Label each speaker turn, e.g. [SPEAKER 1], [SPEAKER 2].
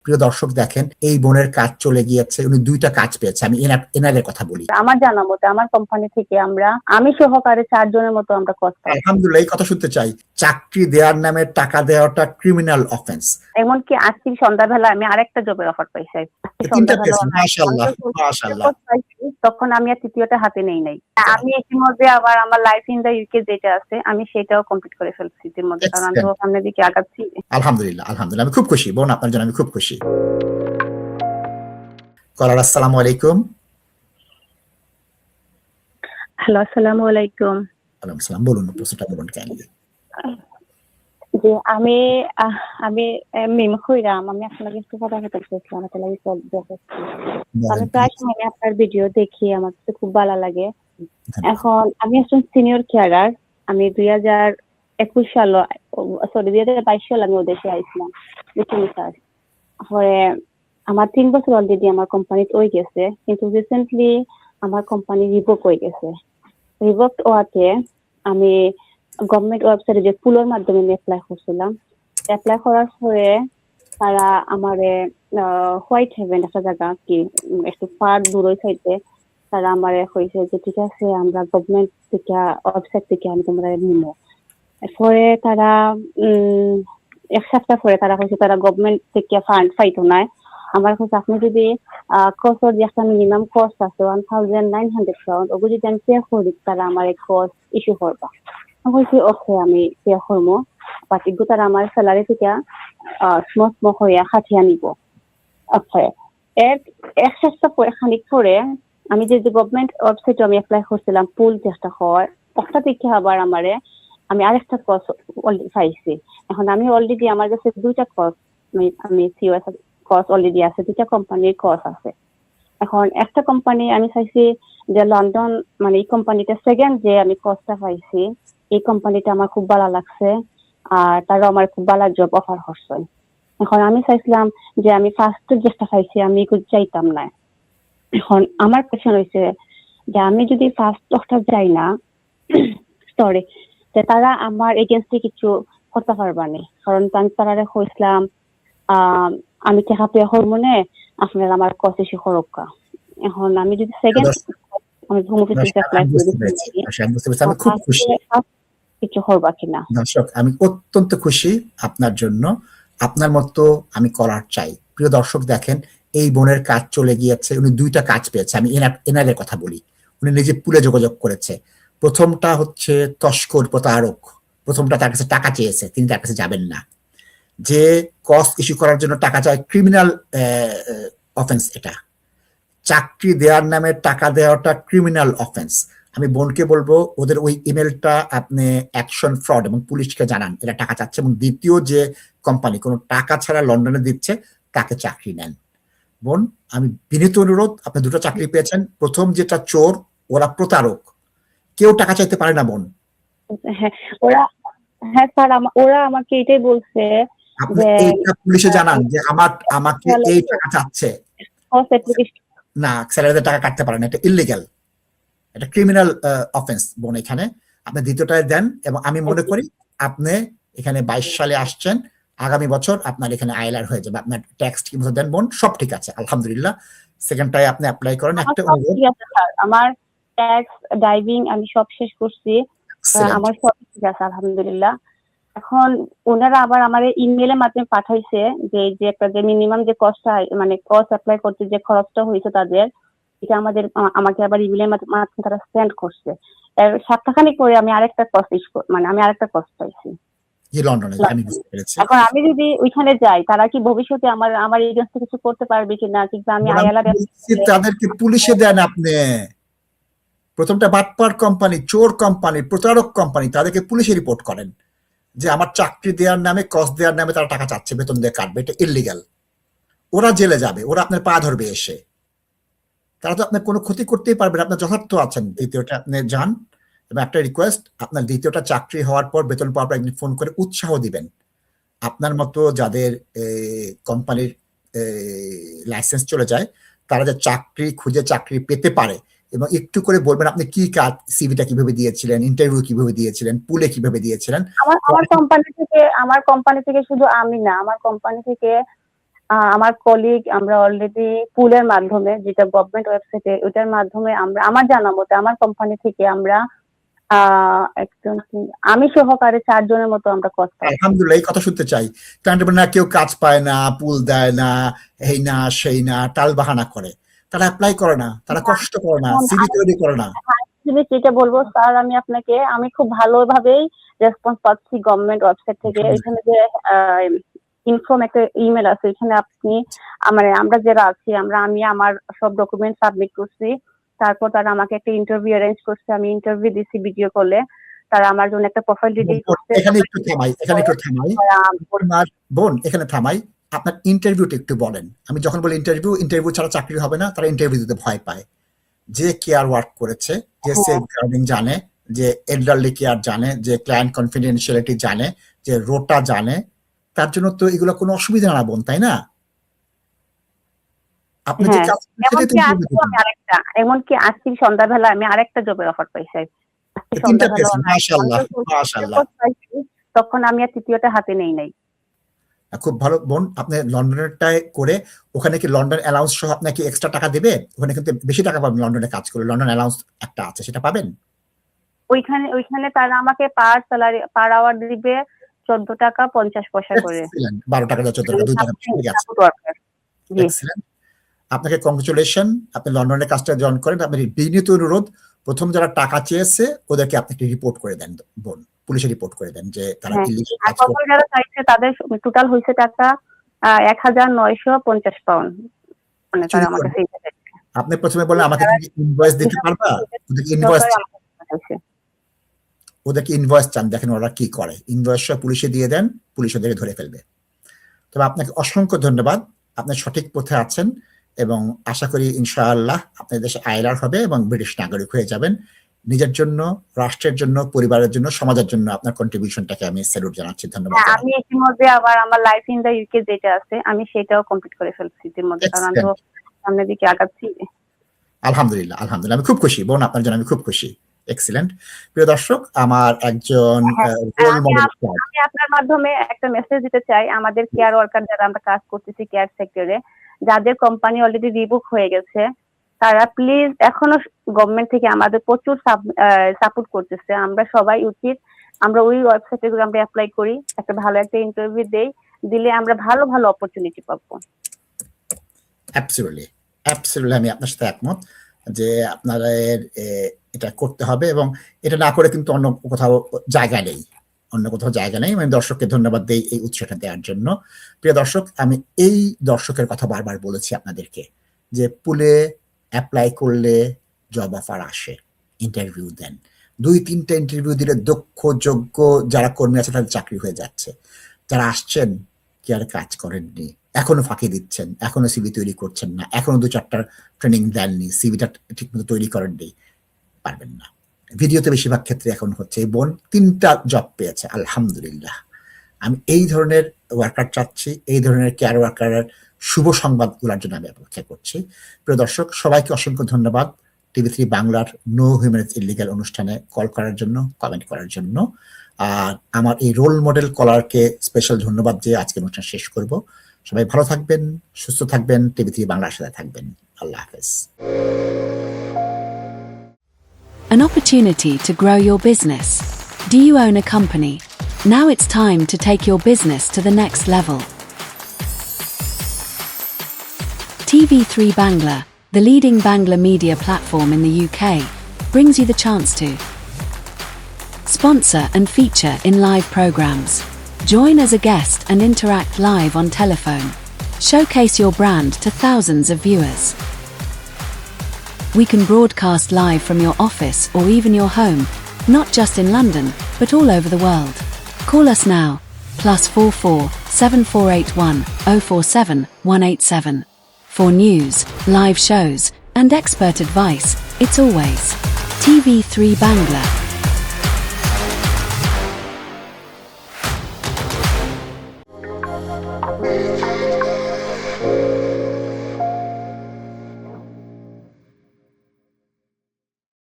[SPEAKER 1] প্রিয় দর্শক দেখেন, এই বোনের কাজ চলে গিয়েছে, উনি 2টা কাজ পেয়েছে। আমি এনাদের কথা বলি।
[SPEAKER 2] আমার জানা মতে আমার কোম্পানি থেকে আমি সহকারে 4 জনের মতো আমরা কাজ পাই।
[SPEAKER 1] আলহামদুলিল্লাহ, এই কথা শুনতে চাই। চাকরি দেওয়ার নামে টাকা দেওয়াটা ক্রিমিনাল অফেন্স।
[SPEAKER 2] এমনকি আজকে সন্ধ্যাবেলা আমি আরেকটা জবের অফার পাইছি।
[SPEAKER 1] মাশাআল্লাহ, মাশাআল্লাহ।
[SPEAKER 2] তখন আমি আর তৃতীয়টা হাতে নেই নাই। আমি ইতিমধ্যে আবার আমার লাইফ ইন দা ইউকে যেটা আছে আমি সেটাও কমপ্লিট করে ফেলছি ইতিমধ্যে, কারণ আমি তো সামনের দিকে আগাচ্ছি।
[SPEAKER 1] আলহামদুলিল্লাহ, আলহামদুলিল্লাহ, আমি খুব খুশি বোন, আপনার জন্য আমি খুব খুশি। কলার, আসসালামু আলাইকুম।
[SPEAKER 2] হ্যালো, আসসালামু আলাইকুম।
[SPEAKER 1] ওয়ালাইকুম আসসালাম, বলুন, প্রশ্নটা বলুন কাইন্ডলি।
[SPEAKER 2] জি, আমি মিম হইরাম। আমি আপনার কাছে কথা বলতে চাইছিলাম। আমি প্রায় সময় আপনার ভিডিও দেখি, আমার কাছে খুব ভালো লাগে। এখন আমি একজন সিনিয়র কেয়ারার। আমি 2021 সাল, সরি 2022 সাল আমি ওদেশে আইছিলাম বুঝছেন স্যার। পরে আমার 3 বছর অলরেডি আমার কোম্পানি হয়ে গেছে, কিন্তু রিসেন্টলি আমার কোম্পানি রিভোক হয়ে গেছে। রিভোক হওয়াতে আমি গভর্নমেন্ট ওয়েবসাইটে যে পুলোর মাধ্যমে আমি অ্যাপ্লাই করছিলাম, অ্যাপ্লাই করার পরে তারা আমারে হোয়াইট হেভেন একটা জায়গা কি একটু পার দূরের সাইডে তারা আমারে কইছে যে ঠিক আছে আমরা গভর্নমেন্ট থেকে ওয়েবসাইট থেকে আমি তোমরা নিব। এরপরে তারা 1 সপ্তাহ পরে তারা কইছে তারা গভর্নমেন্ট থেকে ফান্ড পাইতো না। আমার কাছে আপনি যদি কোর্সের যে একটা মিনিমাম কস্ট আছে 1900 পাউন্ড, ওগুলো যদি আমি পে করি তারা আমার কোর্স ইস্যু করবা। আমি বলছি ওকে, আমি পে করবো, বাট এগুলো তারা আমার স্যালারি থেকে স্মস্ম হইয়া খাটিয়া নিব। ওকে, এক সপ্তাহ পরে খানিক পরে আমি যে গভর্নমেন্ট ওয়েবসাইটে আমি অ্যাপ্লাই করছিলাম পুল চেষ্টা হয়, একটা থেকে আবার আমি আরেকটা কোর্স অলরেডি পাইছি। এখন আমি অলরেডি আমার কাছে 2টা কোর্স, আমি সিওএস কোর্স অলরেডি আছে, 2টা কোম্পানির কোর্স আছে। এখন একটা কোম্পানি আমি চাইছি যে লন্ডন, মানে এই কোম্পানিটা সেকেন্ড যে আমি কোর্সটা পাইছি, এই কোম্পানিটা আমার খুব ভালো লাগছে আর তারা আমার খুব ভালো জব অফার করছে। এখন আমি চাইছিলাম যে আমি ফার্স্ট যেটা পাইছি আমি এগুলো চাইতাম না। এখন আমার কোয়েশ্চন হয়েছে যে আমি যদি ফার্স্ট একটা যাই না, সরি, যে তারা আমার এগেন্স্টে কিছু করতে পারবা না, কারণ আমি তারা কইছিলাম আমি টাকা পে করবো না, আপনারা আমার কোর্স এসে করক্কা। এখন আমি যদি সেকেন্ড আমি হোম অফিসে অ্যাপ্লাই করি,
[SPEAKER 1] আমি খুব খুশি।
[SPEAKER 2] কিছু করবা কিনা?
[SPEAKER 1] দর্শক, আমি অত্যন্ত খুশি আপনার জন্য। আপনার মতো আমি করার চাই। প্রিয় দর্শক দেখেন, এই বোনের কাজ চলে গিয়েছে, উনি 2টা কাজ পেয়েছে। আমি এনাদের কথা বলি। উনি নিজে পুলে যোগাযোগ করেছে। প্রথমটা হচ্ছে তস্কর, প্রতারক। প্রথমটা তার কাছে টাকা চেয়েছে, তিনি তার কাছে যাবেন না। যে কস্ট ইস্যু করার জন্য টাকা চায়, ক্রিমিনাল অফেন্স এটা। চাকরি দেওয়ার নামে টাকা দেওয়াটা ক্রিমিনাল অফেন্স। আমি বোনকে বলবো ওদের ওই ইমেলটা আপনি অ্যাকশন ফ্রড এবং পুলিশকে জানান এরা টাকা চাচ্ছে, এবং দ্বিতীয় যে কোম্পানি কোনো টাকা ছাড়া লন্ডনে দিচ্ছে তাকে চাকরি নেন। বোন, আমি বিনীত অনুরোধ, আপনি 2টা চাকরি পেয়েছেন। প্রথম যেটা চোর, ওরা প্রতারক, কেউ টাকা চাইতে পারে না বোন।
[SPEAKER 2] হ্যাঁ স্যার, ওরা আমাকে এটাই বলছে
[SPEAKER 1] আপনি এইটা পুলিশে জানান যে আমাকে এই টাকা চাচ্ছে না, স্যালারিতে টাকা কাটতে পারেন, এটা ইল্লিগাল, এটা ক্রিমিনাল অফেন্স বোন। এখানে আপনি দ্বিতীয়টায় দেন, এবং আমি মনে করি আপনি এখানে 22 সালে আসছেন, আগামী বছর আপনার এখানে আইএলআর হয়ে যাবে। আপনার ট্যাক্স ঠিক মতো দেন বোন, সব ঠিক আছে আলহামদুলিল্লাহ। সেকেন্ডটায় আপনি অ্যাপ্লাই করেন। একটা
[SPEAKER 2] ঠিক আছে স্যার, আমার ট্যাক্স ড্রাইভিং আমি সব শেষ করছি, আমার সব ঠিক আছে আলহামদুলিল্লাহ। এখন ওনারা আবার আমার ইমেলের মাধ্যমে পাঠাইছে যে একটা যে মিনিমাম যে কস্টটা, মানে কস্ট অ্যাপ্লাই করতে যে খরচটা হয়েছে তাদের, এটা আমাকে আবার ইমেলের মাধ্যমে তারা সেন্ড করছে। সপ্তাহখানিক পরে আমি আরেকটা কস্ট পাইছি
[SPEAKER 1] লন্ডনে। আমি বুঝতে পেরেছি।
[SPEAKER 2] এখন আমি যদি ওইখানে যাই, তারা কি ভবিষ্যতে আমার এগেন্স্টে কিছু করতে পারবে কিনা, কিংবা আমি আইএলআর
[SPEAKER 1] তাদেরকে পুলিশে দেন আপনি। প্রথমটা বাটপার কোম্পানি, চোর কোম্পানি, প্রতারক কোম্পানি, তাদেরকে পুলিশে রিপোর্ট করেন যে আমার চাকরি দেওয়ার নামে, কস্ট দেওয়ার নামে তারা টাকা চাচ্ছে, বেতন দিয়ে কাটবে, এটা ইল্লিগাল। ওরা জেলে যাবে, ওরা আপনার পা ধরবে এসে। তারা তো আপনার কোনো ক্ষতি করতেই পারবে না, আপনার যথার্থ আছেন। দ্বিতীয়টা আপনি যান, এবং একটা রিকোয়েস্ট, আপনার দ্বিতীয়টা চাকরি হওয়ার পর, বেতন পাওয়ার পর একদিন ফোন করে উৎসাহ দিবেন। আপনার মতো যাদের কোম্পানির লাইসেন্স চলে যায়, তারা যে চাকরি খুঁজে চাকরি পেতে পারে, এবং একটু করে বলবেন আপনি কি কাজ, সিভিটা কিভাবে দিয়েছিলেন, ইন্টারভিউ কিভাবে দিয়েছিলেন, পুলে কিভাবে দিয়েছিলেন।
[SPEAKER 2] আমার কোম্পানি থেকে শুধু আমি না, আমার কোম্পানি থেকে আমার কলিগ আমরা অলরেডি পুলের মাধ্যমে, যেটা গভর্নমেন্ট ওয়েবসাইটে, ওইটার মাধ্যমে আমরা, আমার জানা মতে আমার কোম্পানি থেকে আমরা একজন, আমি সহকারে 4 জনের মতো আমরা কাজ পাই।
[SPEAKER 1] আলহামদুলিল্লাহ, এই কথা শুনতে চাই। ক্লায়েন্ট না কেউ কাজ পায় না, পুল দেয় না, এই না সেই না, টাল বাহানা করে, তারা অ্যাপ্লাই করে না, তারা কষ্ট করে না, সিভি তৈরি করে না।
[SPEAKER 2] যেটা বলবো স্যার, আমি খুব ভালোভাবেই রেসপন্স পাচ্ছি গভর্নমেন্ট ওয়েবসাইট থেকে। এখানে যে ইনফর্ম একটা ইমেল আছে, এখানে আপনি আমরা যারা আছি, আমি আমার সব ডকুমেন্ট সাবমিট করছি, তারপর তারা আমাকে একটা ইন্টারভিউ অ্যারেঞ্জ করছে, আমি ইন্টারভিউ দিছি ভিডিও কলে, তারা আমার জন্য একটা প্রোফাইল রেডি করছে।
[SPEAKER 1] এখানে একটু থামাই বোন, এখানে থামাই। আপনার ইন্টারভিউটা একটু বলেন। আমি যখন বলি ইন্টারভিউ ছাড়া চাকরি হবে না, তারা ইন্টারভিউ দিতে ভয় পায়। যে কেয়ার ওয়ার্ক করেছে, যে সেফ গার্ডিং জানে, যে এল্ডারলি কেয়ার জানে, যে ক্লায়েন্ট কনফিডেন্সিয়ালিটি জানে, যে রোটা জানে, তার জন্য তো এগুলো কোনো অসুবিধা না বোন, তাই না? আপনি যে কাজ
[SPEAKER 2] এমনকি আজকে সন্ধ্যাবেলা আমি আরেকটা জবের অফার পাইছি। তখন আমি আর তৃতীয়টা হাতে নেই নাই।
[SPEAKER 1] খুব ভালো বোন, আপনি লন্ডনেরটায় করে, ওখানে কি লন্ডন অ্যালাউন্স সহ আপনাকে এক্সট্রা টাকা দেবে? ওখানে কিন্তু বেশি টাকা পাবেন লন্ডনে কাজ করে, লন্ডন অ্যালাউন্স একটা আছে, সেটা পাবেন।
[SPEAKER 2] ওইখানে তারা আমাকে পার স্যালারি, পার আওয়ার দিবে 14 টাকা 50 পয়সা করে।
[SPEAKER 1] 12 টাকা 14 টাকা, 2 টাকা ঠিক আছে। এক্সিলেন্ট, আপনাকে কংগ্রেচুলেশন, আপনি লন্ডনের কাজটা জয়েন করেন। আপনার বিনীত অনুরোধ, প্রথম যারা টাকা চেয়েছে ওদেরকে আপনি রিপোর্ট করে দেন বোন, পুলিশে রিপোর্ট করে দেন যে তারা ইলিগাল কাজ করছে।
[SPEAKER 2] যারা চাইছে তাদের টোটাল হইছে টাকা 1950 পাউন্ড। মানে তারা আমাকে
[SPEAKER 1] আপনি প্রথমে বললেন আমাকে ইনভয়েস দিতে পারবা, ওদেরকে ইনভয়েস চান, দেখেন ওরা কি করে। ইনভয়েস পুলিশে দিয়ে দেন, পুলিশ ওদেরকে ধরে ফেলবে। তবে আপনাকে অসংখ্য ধন্যবাদ, আপনি সঠিক পথে আছেন এবং আশা করি ইনশাআল্লাহ আপনার দেশে আইলার হবে এবং ব্রিটিশ নাগরিক হয়ে যাবেন। নিজের জন্য, রাষ্ট্রের জন্য, পরিবারের জন্য, সমাজের জন্য আপনার কন্ট্রিবিউশনটাকে আমি স্যালুট জানাচ্ছি, ধন্যবাদ।
[SPEAKER 2] আমি ইতিমধ্যে আবার আমার লাইফ ইন দা ইউকে যেটা আছে, আমি সেটাও কমপ্লিট করে ফেলছি ইতিমধ্যে, কারণ আমি তো সামনের দিকে আগাচ্ছি।
[SPEAKER 1] আলহামদুলিল্লাহ, আলহামদুলিল্লাহ, আমি খুব খুশি বোন, আপনার জন্য আমি খুব খুশি। এক্সিলেন্ট। প্রিয় দর্শক, আমার একজন রোল মডেল,
[SPEAKER 2] আমি আপনার মাধ্যমে একটা মেসেজ দিতে চাই আমাদের কেয়ার ওয়ার্কার যারা আমরা কাজ করতেছি কেয়ার সেক্টরে, যাদের কোম্পানি অলরেডি রিবুক হয়ে গেছে, তারা প্লিজ, এখনো গভর্নমেন্ট থেকে আমাদের প্রচুর সাপোর্ট করতেছে। আমরা সবাই উচিত আমরা ওই ওয়েবসাইটে আমরা অ্যাপ্লাই করি, একটা ভালো একটা ইন্টারভিউ দিলে আমরা ভালো ভালো অপরচুনিটি পাবো।
[SPEAKER 1] অ্যাবসলিউটলি, অ্যাবসলিউটলি, আমি আপনার সাথে একমত যে আপনাদের এটা করতে হবে এবং এটা না করে কিন্তু অন্য কোথাও জায়গা নেই, আমি দর্শককে ধন্যবাদ দেই এই উৎসাহটা দেওয়ার জন্য। প্রিয় দর্শক, আমি এই দর্শকের কথা বারবার বলেছি আপনাদেরকে যে পুলে অ্যাপ্লাই করলে জব অফার আসে, ইন্টারভিউ দেন, 2-3টা ইন্টারভিউ দিলে দক্ষ যোগ্য যারা কর্মী আছে তাদের চাকরি হয়ে যাচ্ছে। যারা আসছেন কি আর কাজ করেননি, এখনো ফাঁকি দিচ্ছেন, এখনো সিভি তৈরি করছেন না, এখনো 2-4টা ট্রেনিং দেননি, সিভিটা ঠিকমতো তৈরি করেননি, পারবেন না। ভিডিওতে বেশিরভাগ ক্ষেত্রে এখন হচ্ছে। এই বোন 3টা জব পেয়েছে, আলহামদুলিল্লাহ। আমি এই ধরনের ওয়ার্কার চাচ্ছি, এই ধরনের কেয়ার ওয়ার্কারের শুভ সংবাদগুলোর জন্য আমি অপেক্ষা করছি। প্রিয় দর্শক, সবাইকে অসংখ্য ধন্যবাদ TV3 বাংলার নো হিউম্যান ইলিগাল অনুষ্ঠানে কল করার জন্য, কমেন্ট করার জন্য। আর আমার এই রোল মডেল কলারকে স্পেশাল ধন্যবাদ দিয়ে আজকে অনুষ্ঠান শেষ করব। সবাই ভালো থাকবেন, সুস্থ থাকবেন, TV3 বাংলার সাথে থাকবেন। আল্লাহ হাফেজ।
[SPEAKER 3] An opportunity to grow your business. Do you own a company? Now it's time to take your business to the next level. TV3 Bangla, the leading Bangla media platform in the UK, brings you the chance to sponsor and feature in live programs. Join as a guest and interact live on telephone. Showcase your brand to thousands of viewers. We can broadcast live from your office or even your home, not just in London, but all over the world. Call us now, +44 7481 047 187. For news, live shows, and expert advice, it's always TV3 Bangla.